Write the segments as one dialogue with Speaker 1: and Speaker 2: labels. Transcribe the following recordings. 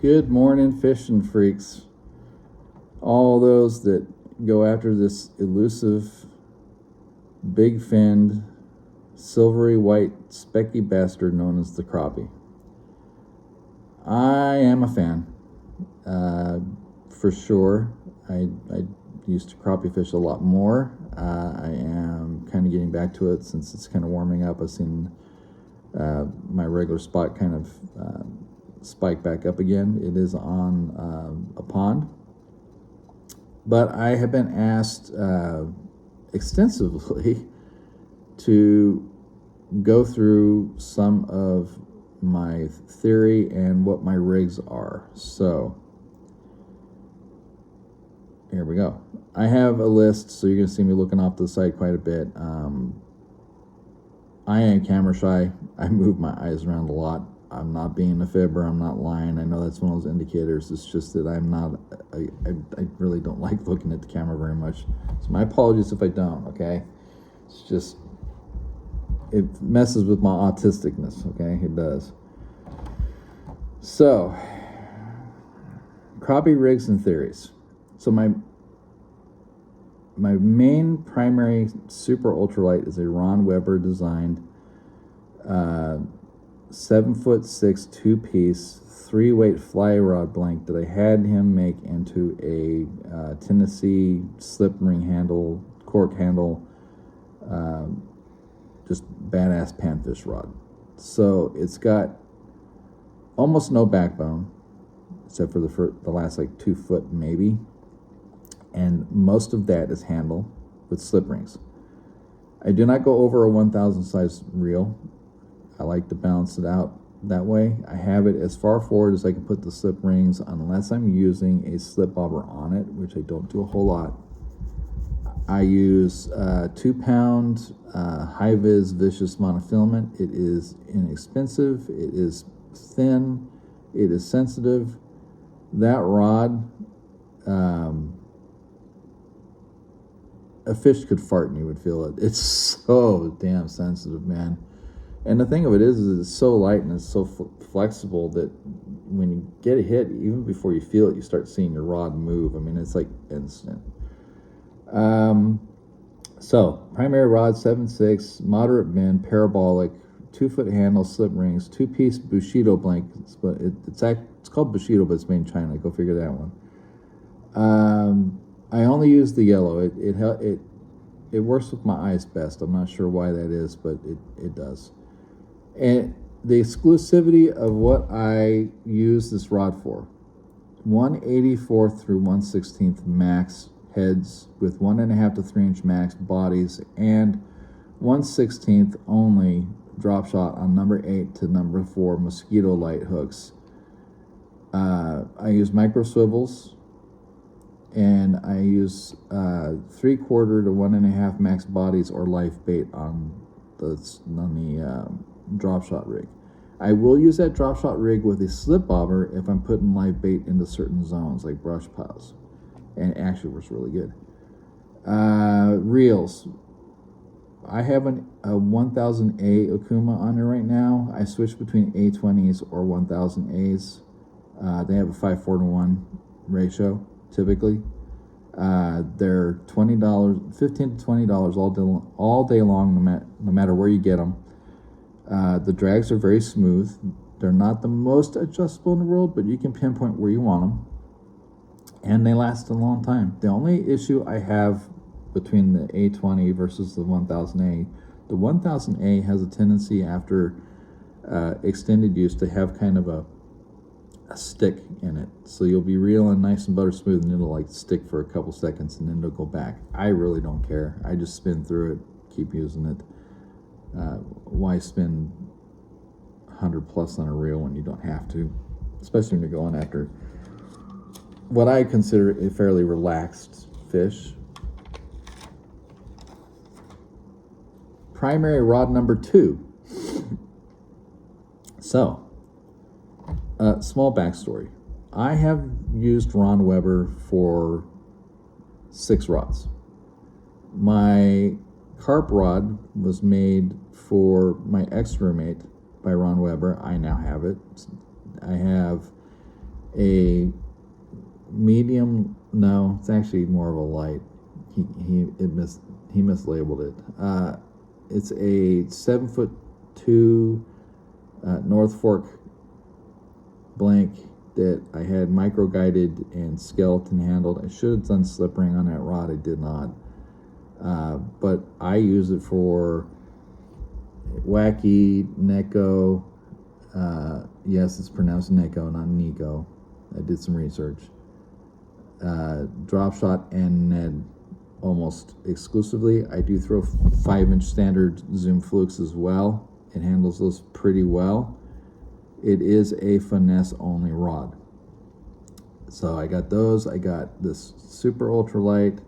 Speaker 1: Good morning, fishing freaks. All those that go after this elusive, big finned, silvery white, specky bastard known as the crappie. I am a fan, for sure. I used to crappie fish a lot more. I am kind of getting back to it since it's kind of warming up. I've seen my regular spot kind of spike back up again. It is on a pond. But I have been asked extensively to go through some of my theory and what my rigs are. So here we go. I have a list, so you're going to see me looking off to the side quite a bit. I am camera shy. I move my eyes around a lot. I'm not being a fibber. I'm not lying. I know that's one of those indicators. It's just that I'm not, I really don't like looking at the camera very much. So my apologies if I don't, okay? It's just, it messes with my autisticness, okay? It does. So, crappie rigs and theories. So my main primary super ultralight is a Ron Weber designed 7'6" 2-piece 3-weight fly rod blank that I had him make into a Tennessee slip ring handle, cork handle, just badass panfish rod. So it's got almost no backbone, except for the last like 2 foot maybe, and most of that is handle with slip rings. I do not go over a 1,000 size reel. I like to balance it out that way. I have it as far forward as I can put the slip rings, unless I'm using a slip bobber on it, which I don't do a whole lot. I use 2-pound high-vis vicious monofilament. It is inexpensive. It is thin. It is sensitive. That rod, a fish could fart and you would feel it. It's so damn sensitive, man. And the thing of it is it's so light and it's so flexible that when you get a hit, even before you feel it, you start seeing your rod move. I mean, it's like instant. So primary rod 7'6", moderate bend, parabolic, 2-foot handle, slip rings, 2-piece Bushido blank. It's called Bushido, but it's made in China. Go figure that one. I only use the yellow. It works with my eyes best. I'm not sure why that is, but it does. And the exclusivity of what I use this rod for: 1/84 through 1/16 max heads with 1.5 to 3 inch max bodies, and 1/16 only drop shot on number 8 to number 4 mosquito light hooks. I use micro swivels, and I use 3/4 to 1.5 max bodies or life bait on the drop shot rig. I will use that drop shot rig with a slip bobber if I'm putting live bait into certain zones like brush piles, and it actually works really good. Reels. I have a 1000A Okuma on there right now. I switch between A20s or 1000As. They have a 5:4 to 1 ratio typically. They're $20, $15 to $20 all day long, no matter where you get them. The drags are very smooth. They're not the most adjustable in the world, but you can pinpoint where you want them, and they last a long time. The only issue I have between the A20 versus the 1000A, the 1000A has a tendency after extended use to have kind of a stick in it. So you'll be reeling nice and butter smooth, and it'll like stick for a couple seconds and then it'll go back. I really don't care. I just spin through it, keep using it. Why spend 100 plus on a reel when you don't have to, especially when you're going after what I consider a fairly relaxed fish. Primary rod number 2. So, small backstory. I have used Ron Weber for 6 rods. My carp rod was made for my ex-roommate by Ron Weber. I now have it. I have a medium. No, it's actually more of a light. He mislabeled it. It's a 7'2" North Fork blank that I had micro guided and skeleton handled. I should have done slip ring on that rod. I did not. But I use it for wacky, Neko. Yes, it's pronounced Neko, not Nico. I did some research. Drop shot and Ned almost exclusively. I do throw 5-inch standard zoom flukes as well. It handles those pretty well. It is a finesse only rod. So I got those. I got this super ultralight.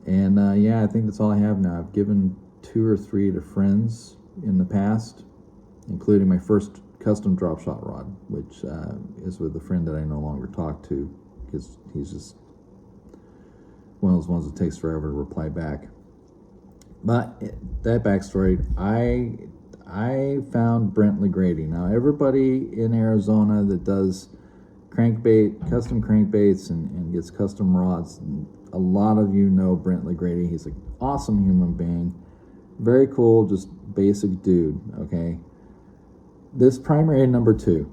Speaker 1: And yeah, I think that's all I have now. I've given 2 or 3 to friends in the past, including my first custom drop shot rod, which is with a friend that I no longer talk to because he's just one of those ones that takes forever to reply back. But that backstory, I found Brent LeGrady. Now, everybody in Arizona that does crankbait, custom crankbaits, and gets custom rods, a lot of you know Brent LeGrady. He's an awesome human being. Very cool, just basic dude, okay? This primary number 2,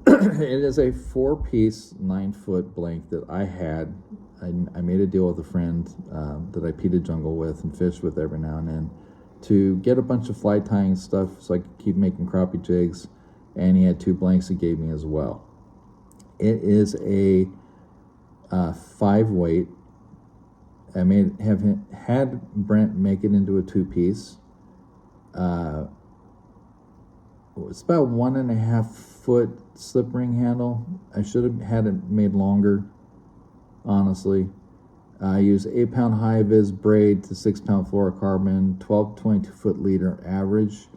Speaker 1: it is a 4-piece 9-foot blank that I had. I made a deal with a friend that I peated jungle with and fish with every now and then to get a bunch of fly tying stuff so I could keep making crappie jigs, and he had 2 blanks he gave me as well. It is a 5-weight. I had Brent make it into a 2-piece. It's about 1.5 foot slip ring handle. I should have had it made longer, honestly. I use 8-pound high vis braid to 6-pound fluorocarbon, 12 to 22 foot leader average.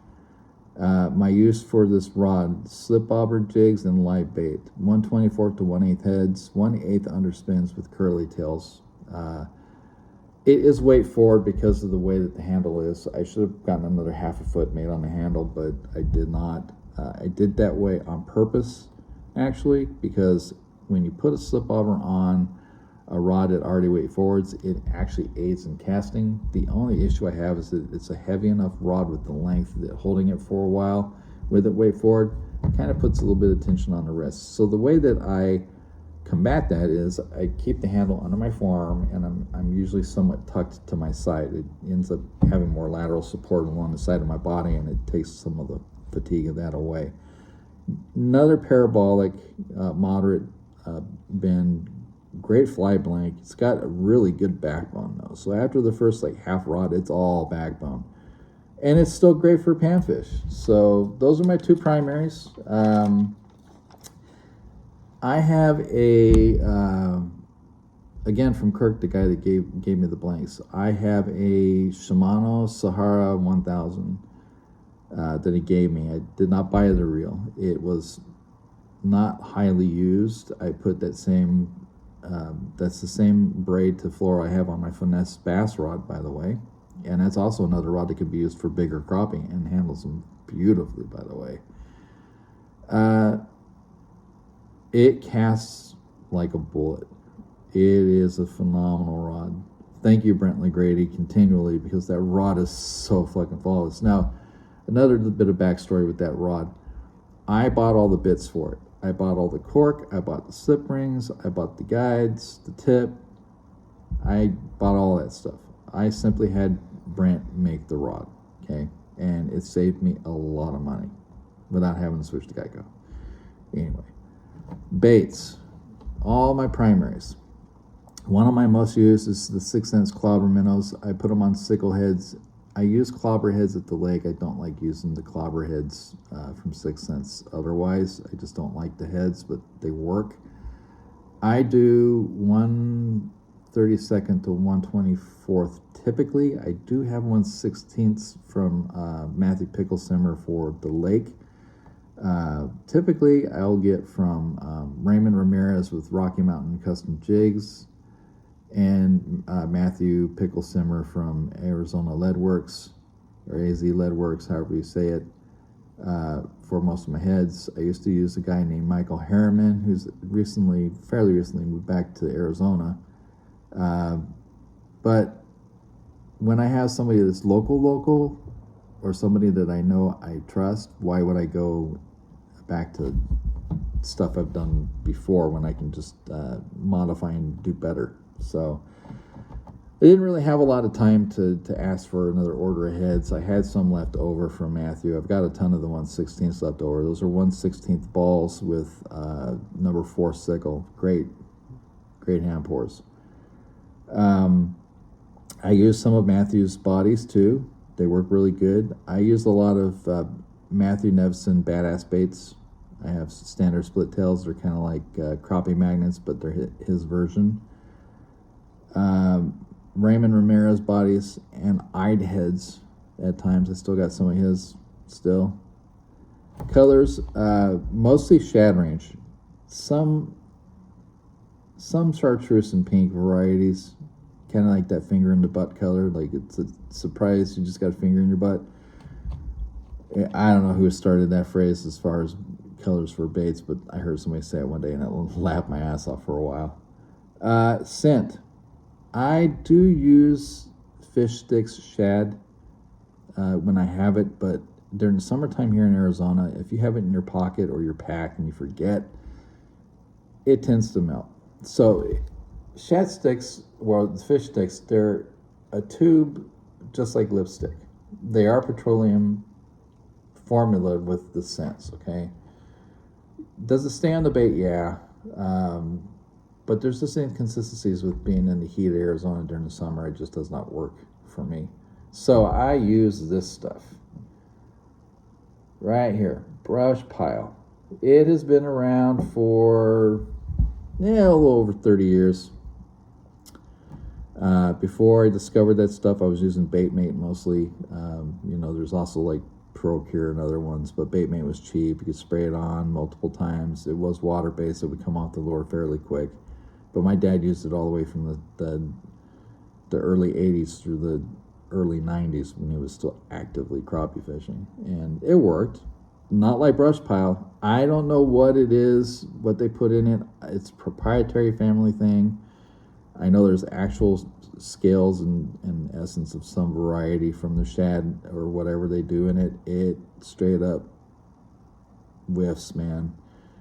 Speaker 1: My use for this rod: slip bobber jigs and live bait. 1/24 to 1/8 heads, 1/8 underspins with curly tails. It is weight forward because of the way that the handle is. I should have gotten another 1/2 foot made on the handle, but I did not. I did that way on purpose, actually, because when you put a slip bobber on a rod that already weight forwards, it actually aids in casting. The only issue I have is that it's a heavy enough rod with the length that holding it for a while with it weight forward kind of puts a little bit of tension on the wrist. So the way that I combat that is I keep the handle under my forearm, and I'm usually somewhat tucked to my side. It ends up having more lateral support along the side of my body, and it takes some of the fatigue of that away. Another parabolic, moderate bend, great fly blank. It's got a really good backbone though. So after the first half rod, it's all backbone, and it's still great for panfish. So those are my 2 primaries. I have a again from Kirk, the guy that gave me the blanks. I have a Shimano Sahara 1000 that he gave me. I did not buy the reel. It was not highly used. I put that same that's the same braid to fluoro I have on my finesse bass rod, by the way, and that's also another rod that could be used for bigger crappie and handles them beautifully, by the way. It casts like a bullet. It is a phenomenal rod. Thank you, Brent LeGrady, continually, because that rod is so fucking flawless. Now, another bit of backstory with that rod. I bought all the bits for it. I bought all the cork, I bought the slip rings, I bought the guides, the tip. I bought all that stuff. I simply had Brent make the rod, okay? And it saved me a lot of money without having to switch to Geico. Anyway, baits, all my primaries. One of my most used is the 6-cents clobber minnows. I put them on sickle heads. I use clobber heads at the lake. I don't like using the clobber heads from 6 cents. Otherwise, I just don't like the heads, but they work. I do 1/32 to 1/24 typically. I do have 1/16 from Matthew Picklesimmer for the lake. Typically, I'll get from Raymond Ramirez with Rocky Mountain Custom Jigs, and Matthew Picklesimmer from Arizona Leadworks, or AZ Leadworks, however you say it. for most of my heads. I used to use a guy named Michael Harriman, who's fairly recently moved back to Arizona. But when I have somebody that's local, or somebody that I know I trust, why would I go back to stuff I've done before when I can just modify and do better? So I didn't really have a lot of time to ask for another order of heads. I had some left over from Matthew. I've got a ton of the 1/16 left over. Those are 1/16 balls with number 4 sickle. Great hand pours. I used some of Matthew's bodies too. They work really good. I used a lot of Matthew Nevson badass baits. I have standard split tails. They're kind of like crappie magnets, but they're his version. Raymond Ramirez bodies and eyed heads at times. I still got some of his still. Colors, mostly shad range. Some chartreuse and pink varieties, kind of like that finger in the butt color. Like it's a surprise you just got a finger in your butt. I don't know who started that phrase as far as colors for baits, but I heard somebody say it one day and it laughed my ass off for a while. Scent. I do use fish sticks shad when I have it, but during the summertime here in Arizona, if you have it in your pocket or your pack and you forget, it tends to melt. So shad sticks, well, the fish sticks, they're a tube just like lipstick. They are petroleum formula with the scents, okay? Does it stay on the bait? Yeah. But there's just inconsistencies with being in the heat of Arizona during the summer. It just does not work for me. So I use this stuff right here, Brush Pile. It has been around for a little over 30 years. Before I discovered that stuff, I was using Baitmate mostly. There's also like Procure and other ones, but Baitmate was cheap. You could spray it on multiple times. It was water-based. It would come off the lure fairly quick. But my dad used it all the way from the early 80s through the early 90s when he was still actively crappie fishing. And it worked. Not like Brush Pile. I don't know what it is, what they put in it. It's a proprietary family thing. I know there's actual scales and essence of some variety from the shad or whatever they do in it. It straight up whiffs, man.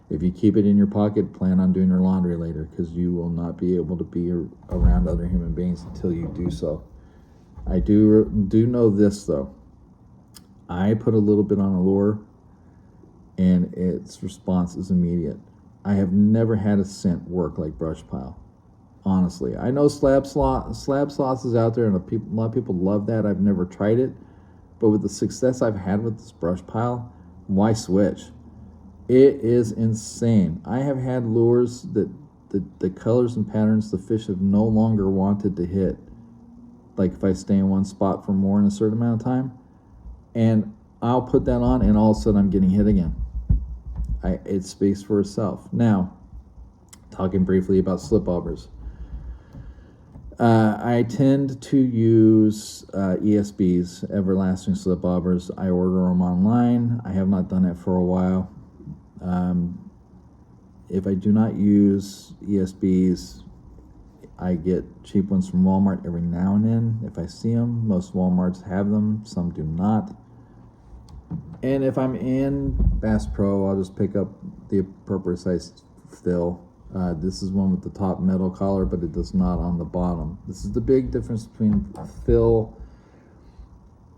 Speaker 1: If you keep it in your pocket, plan on doing your laundry later, because you will not be able to be around other human beings until you do so. I do know this, though. I put a little bit on a lure, and its response is immediate. I have never had a scent work like Brush Pile. Honestly, I know slab slots is out there, and a lot of people love that. I've never tried it, but with the success I've had with this Brush Pile, why switch? It is insane. I have had lures that the colors and patterns the fish have no longer wanted to hit. Like if I stay in one spot for more in a certain amount of time, and I'll put that on, and all of a sudden I'm getting hit again. It speaks for itself. Now, talking briefly about slip bobbers. I tend to use ESBs, Everlasting Slip Bobbers. I order them online. I have not done it for a while. If I do not use ESBs, I get cheap ones from Walmart every now and then. If I see them, most Walmarts have them, some do not. And if I'm in Bass Pro, I'll just pick up the appropriate size fill. This is one with the top metal collar, but it does not on the bottom. This is the big difference between fill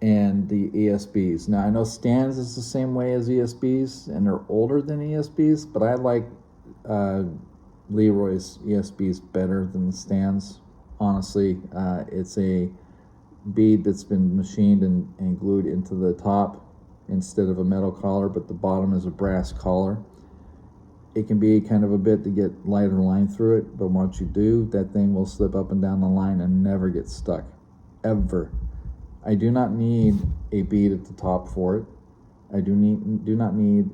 Speaker 1: and the ESBs. Now, I know Stan's is the same way as ESBs, and they're older than ESBs, but I like Leroy's ESBs better than the Stan's. Honestly, it's a bead that's been machined and glued into the top instead of a metal collar, but the bottom is a brass collar. It can be kind of a bit to get lighter line through it, but once you do, that thing will slip up and down the line and never get stuck, ever. I do not need a bead at the top for it. I do not need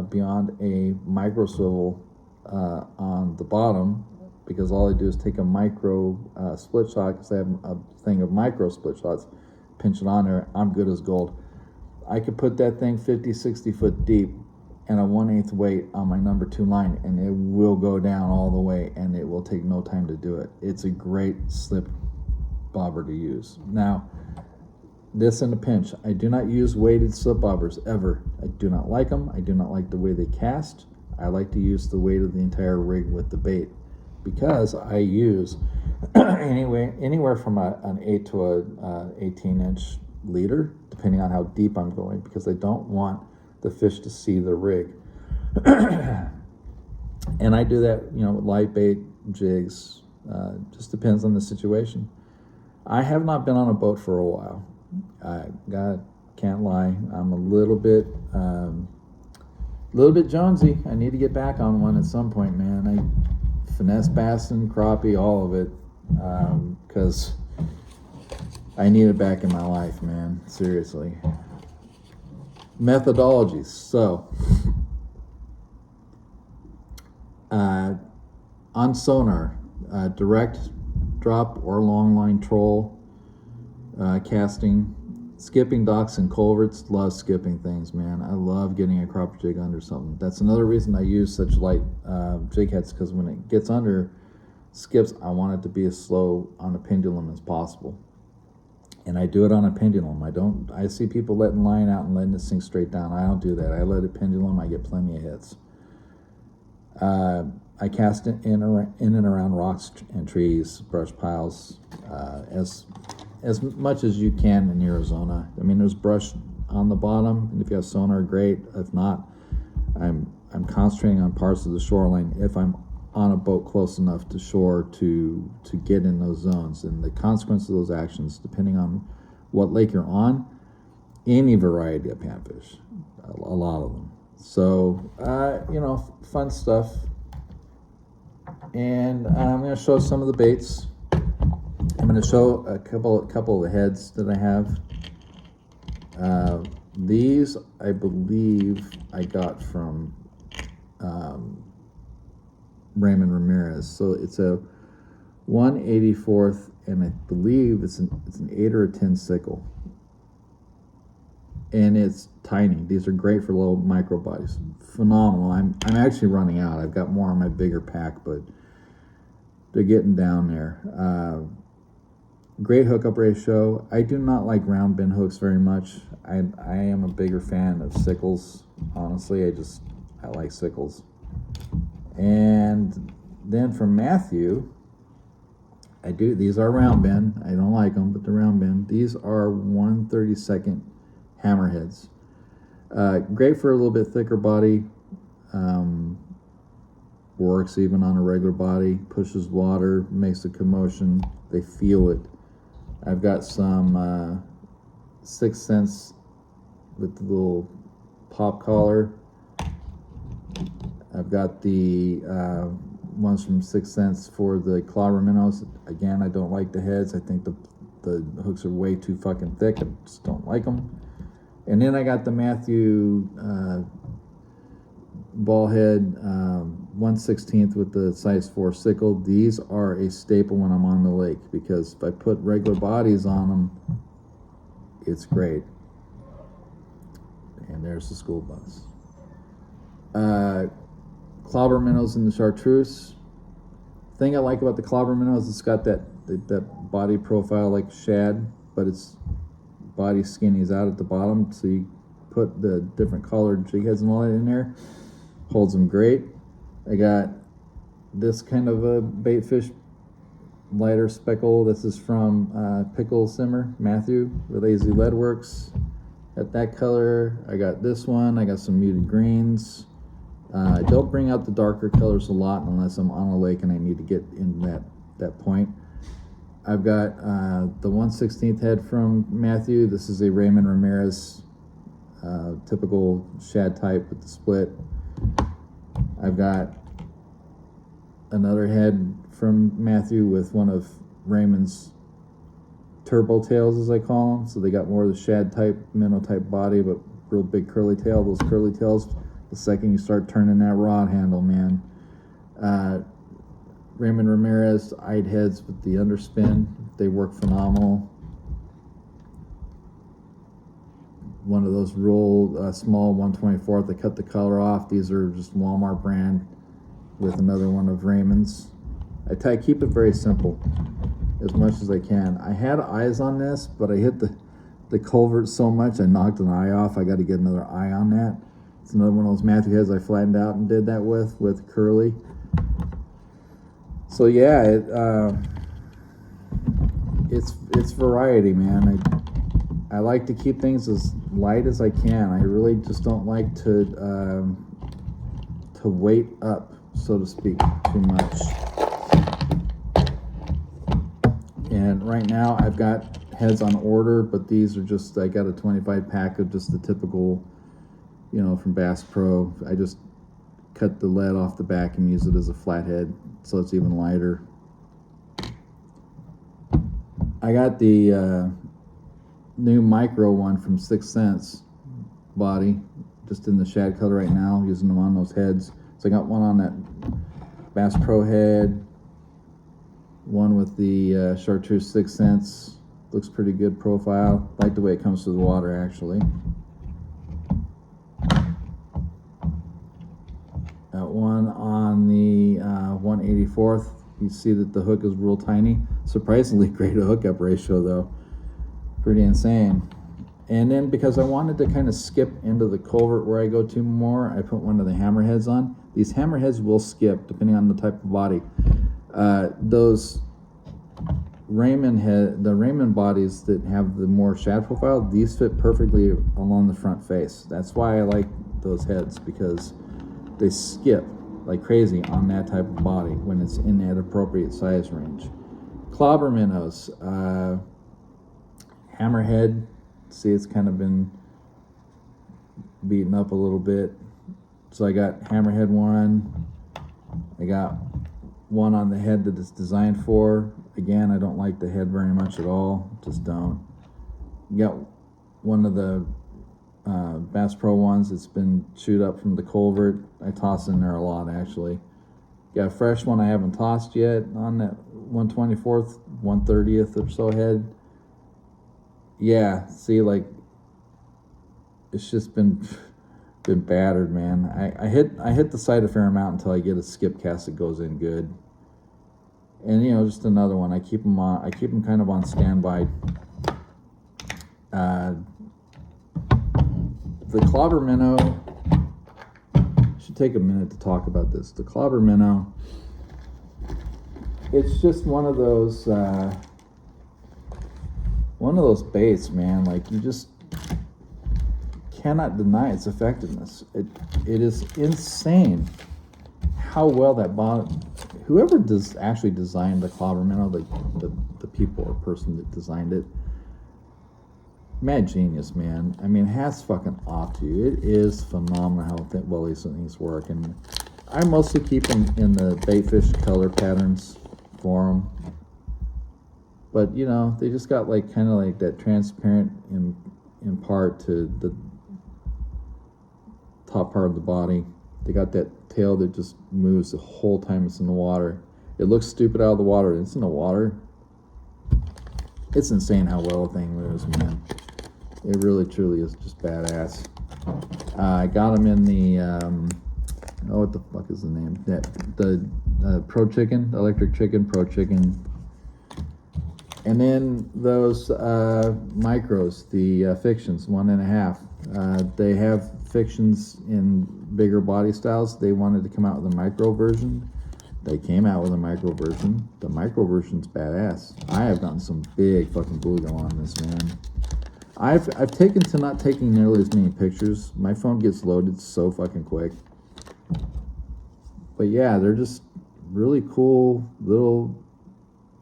Speaker 1: beyond a micro swivel on the bottom, because all I do is take a micro split shot, because I have a thing of micro split shots, pinch it on there, I'm good as gold. I could put that thing 50, 60 foot deep and a 1/8 weight on my number 2 line, and it will go down all the way, and it will take no time to do it. It's a great slip bobber to use. Now, this in a pinch, I do not use weighted slip bobbers ever. I do not like them. I do not like the way they cast. I like to use the weight of the entire rig with the bait, because I use anywhere from an 8 to a 18-inch leader, depending on how deep I'm going, because I don't want the fish to see the rig. And I do that, with light bait, jigs, just depends on the situation. I have not been on a boat for a while. Can't lie, I'm a little bit Jonesy. I need to get back on one at some point, man. I finesse bassin', crappie, all of it, because I need it back in my life, man. Seriously. Methodologies. So, on sonar, direct drop or long line troll casting, skipping docks and culverts. Love skipping things, man. I love getting a crappie jig under something. That's another reason I use such light jig heads, because when it gets under skips, I want it to be as slow on a pendulum as possible. And I do it on a pendulum. I see people letting line out and letting it sink straight down. I don't do that. I let it pendulum. I get plenty of hits. I cast it in and around rocks and trees, brush piles, as much as you can in Arizona. I mean, there's brush on the bottom, and if you have sonar, great. If not, I'm concentrating on parts of the shoreline if I'm on a boat close enough to shore to get in those zones. And the consequence of those actions, depending on what lake you're on, any variety of panfish, a lot of them. So, fun stuff. And I'm going to show some of the baits. I'm going to show a couple of the heads that I have. These, I believe, I got from Raymond Ramirez. So it's a 1/84th, and I believe it's an 8 or a 10 sickle. And it's tiny. These are great for little micro bodies. Phenomenal. I'm actually running out. I've got more on my bigger pack, but they're getting down there. Great hookup ratio. I do not like round bend hooks very much. I am a bigger fan of sickles. Honestly, I like sickles. And then from Matthew, these are round bend. I don't like them, but they're round bend. These are 1/32 hammerheads. Great for a little bit thicker body. Works even on a regular body. Pushes water, makes a commotion. They feel it. I've got some 6th Sense with the little pop collar. I've got the ones from 6th Sense for the clobber minnows. Again, I don't like the heads. I think the hooks are way too fucking thick. I just don't like them. And then I got the Matthew ball head 1/16 with the size 4 sickle. These are a staple when I'm on the lake, because if I put regular bodies on them, it's great. And there's the school bus. Clobber minnows in the chartreuse. Thing I like about the clobber minnows, it's got that body profile like shad, but its body skinny is out at the bottom, so you put the different colored jig heads and all that in there. Holds them great. I got this kind of a bait fish, lighter speckle. This is from Pickle Simmer, Matthew, Lazy Lead Works. Got that color. I got this one. I got some muted greens. I don't bring out the darker colors a lot unless I'm on a lake and I need to get in that point. I've got the 1/16 head from Matthew. This is a Raymond Ramirez, typical shad type with the split. I've got another head from Matthew with one of Raymond's turbo tails, as I call them. So they got more of the shad type, minnow type body, but real big curly tail. Those curly tails, the second you start turning that rod handle, man. Raymond Ramirez eyed heads with the underspin. They work phenomenal. one of those real small 1/24th. They cut the color off. These are just Walmart brand with another one of Raymond's. I keep it very simple as much as I can. I had eyes on this, but I hit the culvert so much I knocked an eye off. I got to get another eye on that. It's another one of those Matthew heads I flattened out and did that with curly. So yeah, it's variety, man. I like to keep things as light as I can. I really just don't like to weight up, so to speak, too much. And right now I've got heads on order, but these are just, I got a 25 pack of just the typical, you know, from Bass Pro. I just cut the lead off the back and use it as a flathead so it's even lighter. I got the new micro one from 6 Cents body, just in the shad color right now, using them on those heads. So I got one on that Bass Pro head, one with the Chartreuse 6 Cents. Looks pretty good profile. Like the way it comes to the water, actually. Got one on the 1/84th. You see that the hook is real tiny. Surprisingly great hookup ratio, though. Pretty insane. And then because I wanted to kind of skip into the culvert where I go to more, I put one of the hammerheads on. These hammerheads will skip depending on the type of body. Those the Raymond bodies that have the more shad profile, these fit perfectly along the front face. That's why I like those heads, because they skip like crazy on that type of body when it's in that appropriate size range. Clobber minnows, hammerhead. See, it's kind of been beaten up a little bit. So I got hammerhead one. I got one on the head that it's designed for. Again, I don't like the head very much at all. Just don't. Got one of the Bass Pro ones that's been chewed up from the culvert. I toss in there a lot, actually. Got a fresh one I haven't tossed yet on that 1/24th, 1/30th or so head. Yeah, see, like, it's just been battered, man. I hit the side a fair amount until I get a skip cast that goes in good. And you know, just another one. I keep them on. I keep them kind of on standby. The clobber minnow. Should take a minute to talk about this. The clobber minnow. It's just one of those baits, man. Like, you just cannot deny its effectiveness. It is insane how well that bottom. Whoever actually designed the clobber minnow, the people or person that designed it, mad genius, man. I mean, hats fucking off to you. It is phenomenal how well these things work. And I mostly keep them in the baitfish color patterns for them. But you know, they just got like kind of like that transparent in part to the top part of the body. They got that tail that just moves the whole time it's in the water. It looks stupid out of the water. It's in the water. It's insane how well a thing moves, man. It really, truly is just badass. I got them in the, what the fuck is the name? The Pro Chicken, Electric Chicken, Pro Chicken. And then those micros, the fictions, 1.5. They have fictions in bigger body styles. They wanted to come out with a micro version. They came out with a micro version. The micro version's badass. I have gotten some big fucking bluegill on this, man. I've taken to not taking nearly as many pictures. My phone gets loaded so fucking quick. But yeah, they're just really cool little,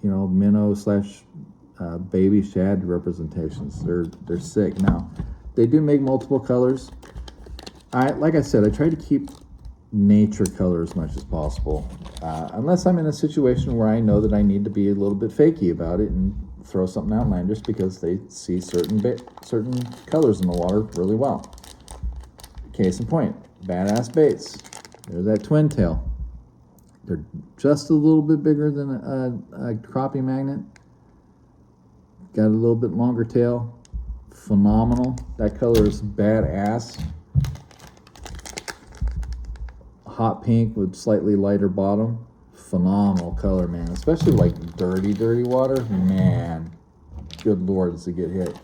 Speaker 1: you know, minnow slash baby shad representations. They're sick. Now, they do make multiple colors. Like I said, I try to keep nature color as much as possible, unless I'm in a situation where I know that I need to be a little bit fakey about it and throw something outlandish because they see certain colors in the water really well. Case in point, badass baits. There's that twin tail. They're just a little bit bigger than a crappie magnet. Got a little bit longer tail. phenomenal. That color is badass. Hot pink with slightly lighter bottom. Phenomenal color, man. Especially like dirty water. Man, good lord, does it get hit.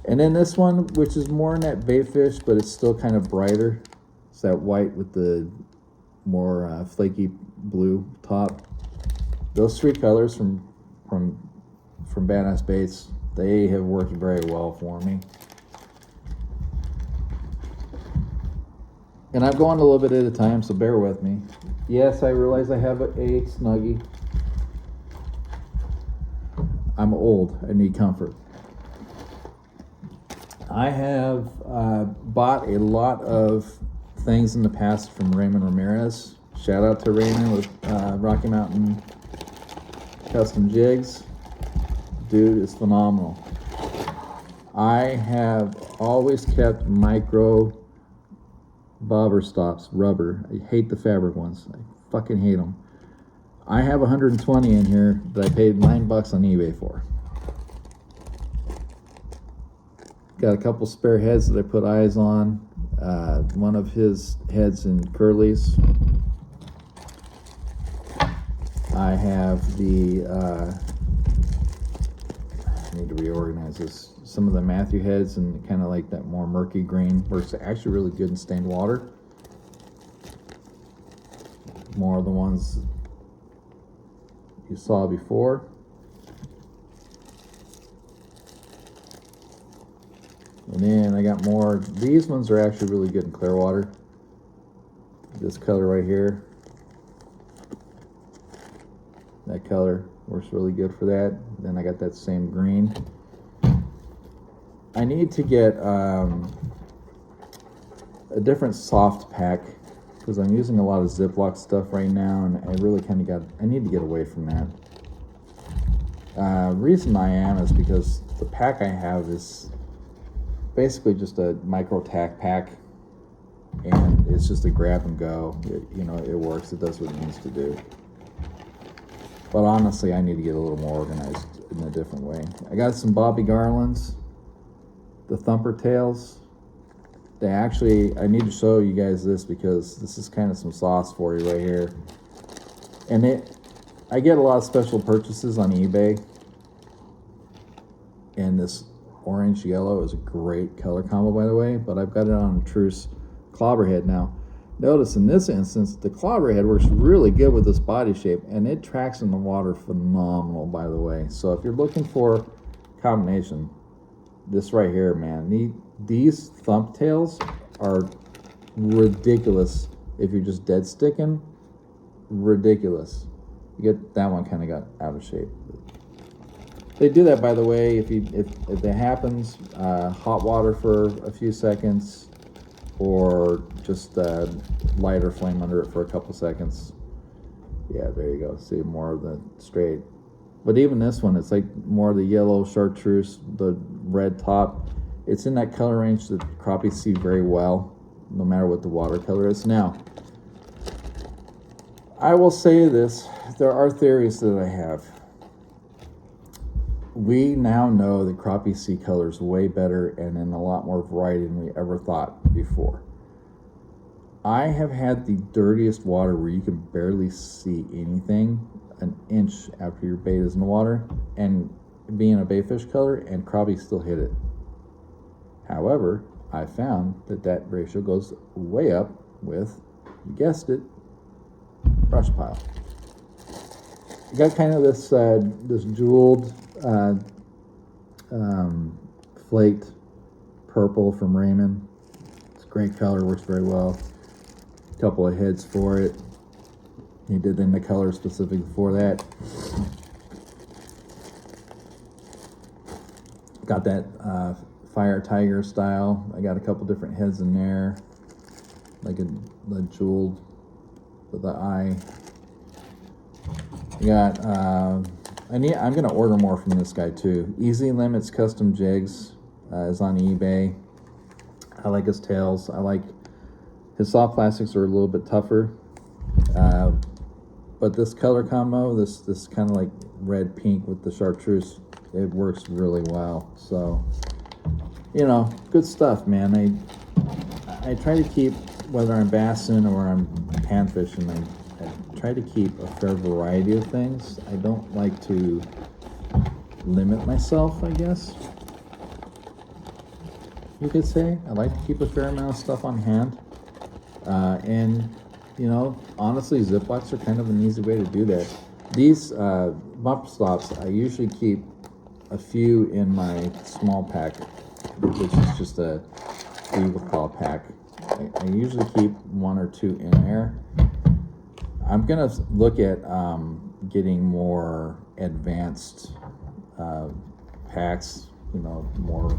Speaker 1: And then this one, which is more in that baitfish, but it's still kind of brighter. It's that white with the more flaky blue top. Those three colors from Badass Baits, they have worked very well for me. And I'm going a little bit at a time, so bear with me. Yes, I realize I have a Snuggie. I'm old. I need comfort. I have bought a lot of things in the past from Raymond Ramirez. Shout out to Raymond with Rocky Mountain Custom Jigs. Dude is phenomenal. I have always kept micro bobber stops, rubber. I hate the fabric ones. I fucking hate them. I have 120 in here that I paid $9 on eBay for. Got a couple spare heads that I put eyes on. One of his heads in curlies. I have the I need to reorganize this. Some of the Matthew heads and kind of like that more murky green. Works actually really good in stained water. More of the ones you saw before. And then I got more. These ones are actually really good in clear water. This color right here. That color works really good for that. Then I got that same green. I need to get a different soft pack because I'm using a lot of Ziploc stuff right now, and I really kind of I need to get away from that. Reason I am is because the pack I have is basically just a micro tack pack, and it's just a grab and go. It works. It does what it needs to do. But honestly, I need to get a little more organized in a different way. I got some Bobby Garlands, the Thumper Tails. I need to show you guys this because this is kind of some sauce for you right here. And I get a lot of special purchases on eBay. And this orange yellow is a great color combo, by the way, but I've got it on a Truce clobberhead now. Notice in this instance, the clobberhead works really good with this body shape, and it tracks in the water phenomenal, by the way. So if you're looking for combination, this right here, man, these thump tails are ridiculous. If you're just dead sticking, ridiculous. You get that one kind of got out of shape. They do that, by the way, if it happens, hot water for a few seconds, or just lighter flame under it for a couple seconds. Yeah, there you go. See more of the straight. But even this one, it's like more of the yellow chartreuse, the red top. It's in that color range that crappie see very well, no matter what the watercolor is. Now, I will say this. There are theories that I have. We now know that crappie see colors way better and in a lot more variety than we ever thought before. I have had the dirtiest water where you can barely see anything an inch after your bait is in the water, and being a baitfish color, and crappie still hit it. However, I found that ratio goes way up with, you guessed it, brush pile. You got kind of this jeweled flaked purple from Raymond. It's a great color, works very well. A couple of heads for it. He did in the color specific for that. Got that Fire Tiger style. I got a couple different heads in there, like a jeweled with the eye. I got I'm gonna order more from this guy too. Easy Limits Custom Jigs is on eBay. I like his tails. I like his soft plastics are a little bit tougher, but this color combo, this kind of like red pink with the chartreuse, it works really well. So you know, good stuff, man. I try to keep, whether I'm bassing or I'm pan fishing, I try to keep a fair variety of things. I don't like to limit myself, I guess you could say. I like to keep a fair amount of stuff on hand. And, you know, honestly, Ziplocs are kind of an easy way to do that. These bump stops, I usually keep a few in my small pack, which is just a Eagle Claw pack. I usually keep 1 or 2 in there. I'm gonna look at getting more advanced packs, you know, more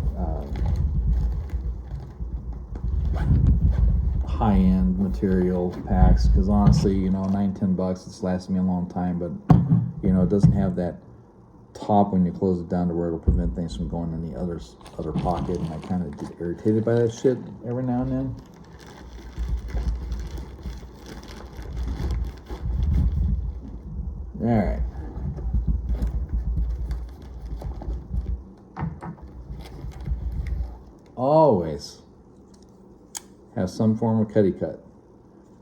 Speaker 1: high-end material packs, because honestly, you know, $9-10, it's lasted me a long time, but you know, it doesn't have that top when you close it down to where it'll prevent things from going in the other pocket, and I kind of get irritated by that shit every now and then. All right. Always have some form of cutty cut.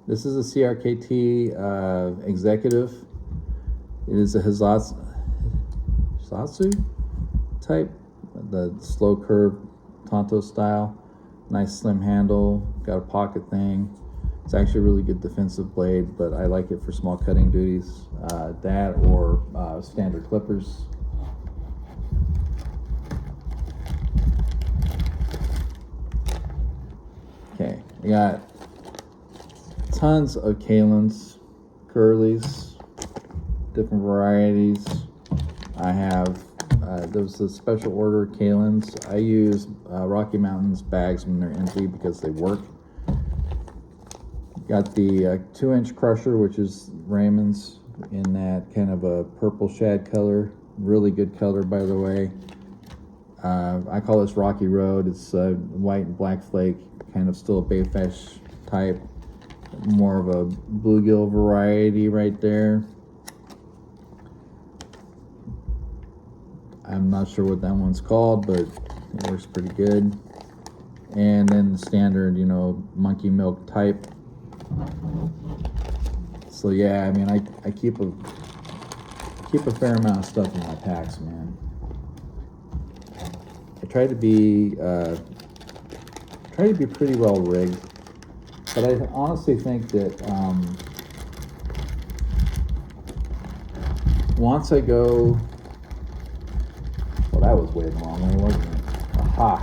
Speaker 1: This is a CRKT Executive. It is a Hizatsu type, the slow curve Tonto style. Nice slim handle, got a pocket thing. It's actually a really good defensive blade, but I like it for small cutting duties. That or standard clippers. Okay, I got tons of Kalins, curlies, different varieties. I have, there's a special order of Kalins. I use Rocky Mountains bags when they're empty because they work. Got the 2-inch crusher, which is Raymond's, in that kind of a purple shad color. Really good color, by the way. I call this Rocky Road. It's white and black flake, kind of still a bayfish type. More of a bluegill variety right there. I'm not sure what that one's called, but it works pretty good. And then the standard, you know, monkey milk type. So yeah, I mean, I keep a fair amount of stuff in my packs, man. I try to be pretty well rigged, but I honestly think that once I go, well, that was way the wrong way, wasn't it? Aha!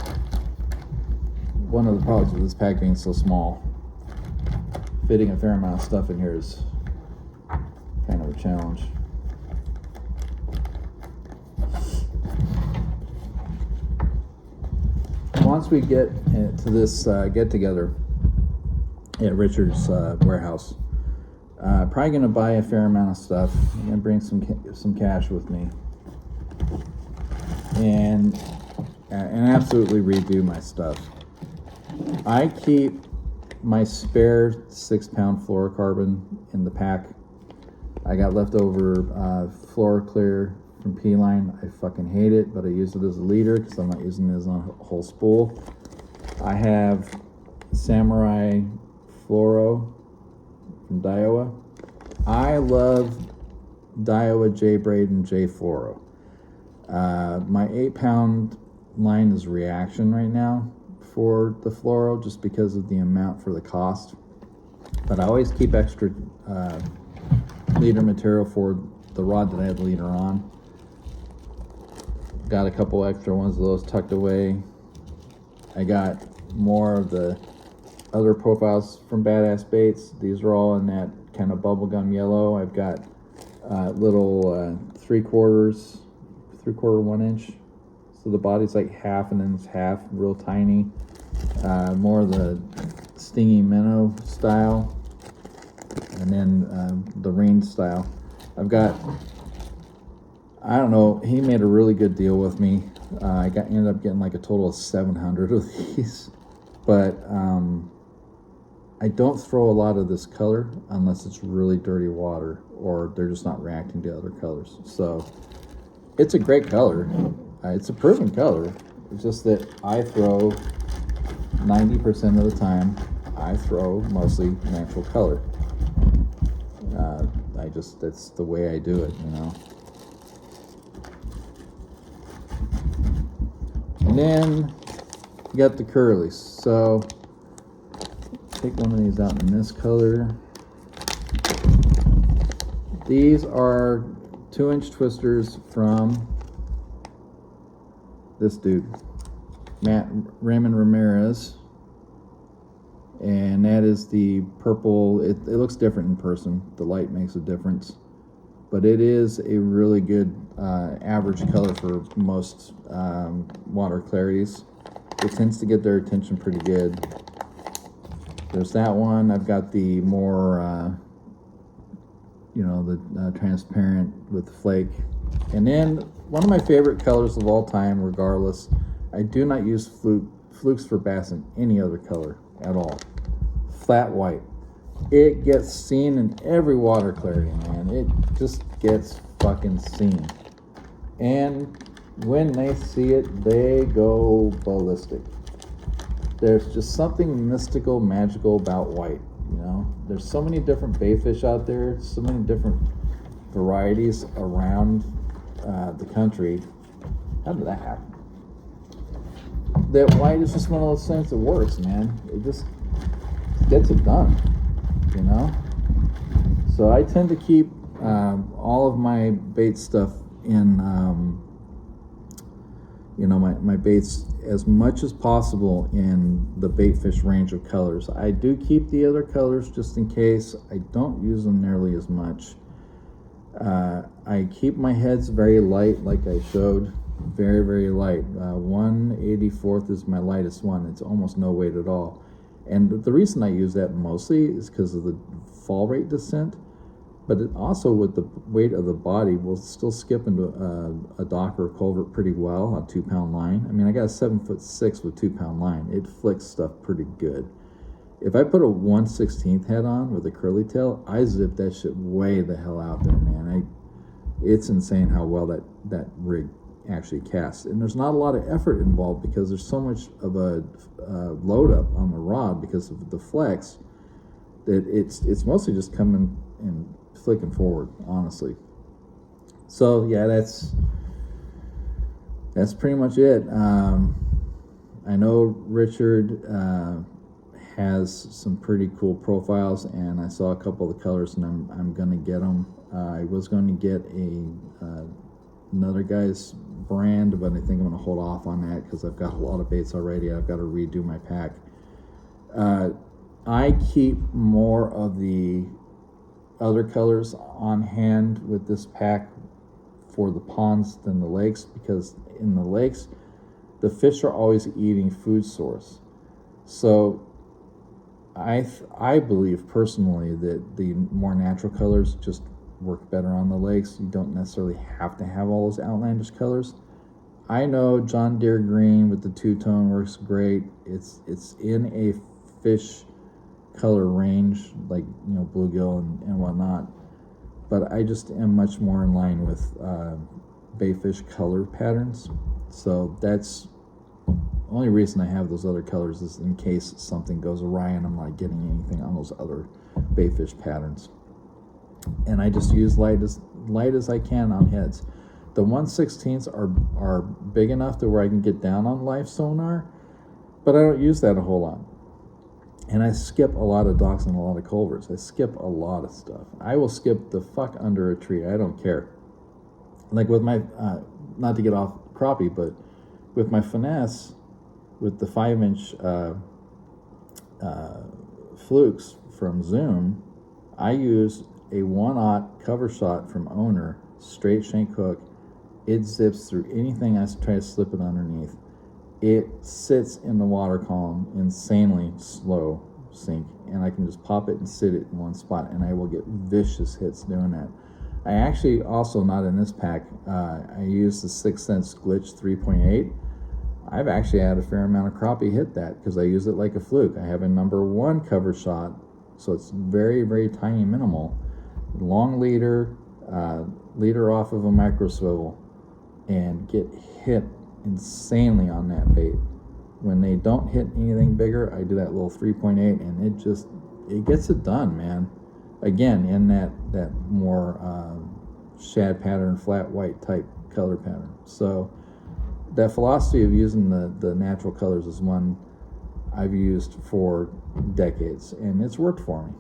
Speaker 1: One of the problems with this pack being so small, fitting a fair amount of stuff in here is kind of a challenge. Once we get to this get together at Richard's warehouse, probably gonna buy a fair amount of stuff. I'm gonna bring some cash with me, and absolutely redo my stuff. I keep my spare 6-pound fluorocarbon in the pack. I got leftover Fluoroclear from P-Line. I fucking hate it, but I use it as a leader because I'm not using it as a whole spool. I have Samurai Fluoro from Daiwa. I love Daiwa J Braid and J Fluoro. My 8-pound line is Reaction right now for the fluoro, just because of the amount for the cost. But I always keep extra leader material for the rod that I have the leader on. Got a couple extra ones of those tucked away. I got more of the other profiles from Badass Baits. These are all in that kind of bubblegum yellow. I've got little 3/4, 1-inch. So the body's like half and then it's half, real tiny. More of the stingy minnow style, and then the range style. I've got, I don't know, he made a really good deal with me. I ended up getting like a total of 700 of these, but I don't throw a lot of this color unless it's really dirty water or they're just not reacting to other colors. So it's a great color. It's a proven color. It's just that I throw 90% of the time, I throw mostly natural color. That's the way I do it, you know. And then you got the curlies. So take one of these out in this color. These are 2-inch twisters from this dude, Raymond Ramirez. And that is the purple. It looks different in person. The light makes a difference. But it is a really good average color for most water clarities. It tends to get their attention pretty good. There's that one. I've got the more, the transparent with flake. And then one of my favorite colors of all time, regardless, I do not use flukes for bass in any other color at all. Flat white. It gets seen in every water clarity, man. It just gets fucking seen. And when they see it, they go ballistic. There's just something mystical, magical about white, you know? There's so many different bayfish out there, so many different varieties around the country. How did that happen? That white is just one of those things that works, man. It just gets it done, you know? So I tend to keep all of my bait stuff in, my baits as much as possible in the bait fish range of colors. I do keep the other colors just in case. I don't use them nearly as much. I keep my heads very light, like I showed, very, very light. 1/84th is my lightest one. It's almost no weight at all. And the reason I use that mostly is because of the fall rate descent, but it also, with the weight of the body, will still skip into a dock or a culvert pretty well on 2-pound line. I mean, I got a 7'6" with 2-pound line. It flicks stuff pretty good. If I put a 1/16 head on with a curly tail, I zip that shit way the hell out there, man. It's insane how well that rig actually casts. And there's not a lot of effort involved because there's so much of a load up on the rod because of the flex that it's mostly just coming and flicking forward, honestly. So yeah, that's pretty much it. I know Richard has some pretty cool profiles, and I saw a couple of the colors, and I'm gonna get them. I was going to get another guy's brand, but I think I'm gonna hold off on that because I've got a lot of baits already. I've got to redo my pack. I keep more of the other colors on hand with this pack for the ponds than the lakes, because in the lakes the fish are always eating food source. So I believe personally that the more natural colors just work better on the lakes. You don't necessarily have to have all those outlandish colors. I know John Deere green with the two-tone works great. It's in a fish color range, like bluegill and whatnot, but I just am much more in line with bayfish color patterns. So that's the only reason I have those other colors, is in case something goes awry and I'm not getting anything on those other bayfish patterns. And I just use light as I can on heads. The 1/16 are big enough to where I can get down on live sonar, but I don't use that a whole lot. And I skip a lot of docks and a lot of culverts. I skip a lot of stuff. I will skip the fuck under a tree. I don't care. Like with my, not to get off crappie, but with my finesse, with the 5-inch flukes from Zoom, I use a 1/0 cover shot from Owner, straight shank hook. It zips through anything I try to slip it underneath. It sits in the water column, insanely slow sink, and I can just pop it and sit it in one spot, and I will get vicious hits doing that. I actually also, not in this pack, I use the 6th Sense Glitch 3.8. I've actually had a fair amount of crappie hit that because I use it like a fluke. I have a number 1 cover shot, so it's very, very tiny, minimal. Long leader, leader off of a micro swivel, and get hit insanely on that bait. When they don't hit anything bigger, I do that little 3.8, and it gets it done, man. Again, in that more shad pattern, flat white type color pattern. So that philosophy of using the natural colors is one I've used for decades, and it's worked for me.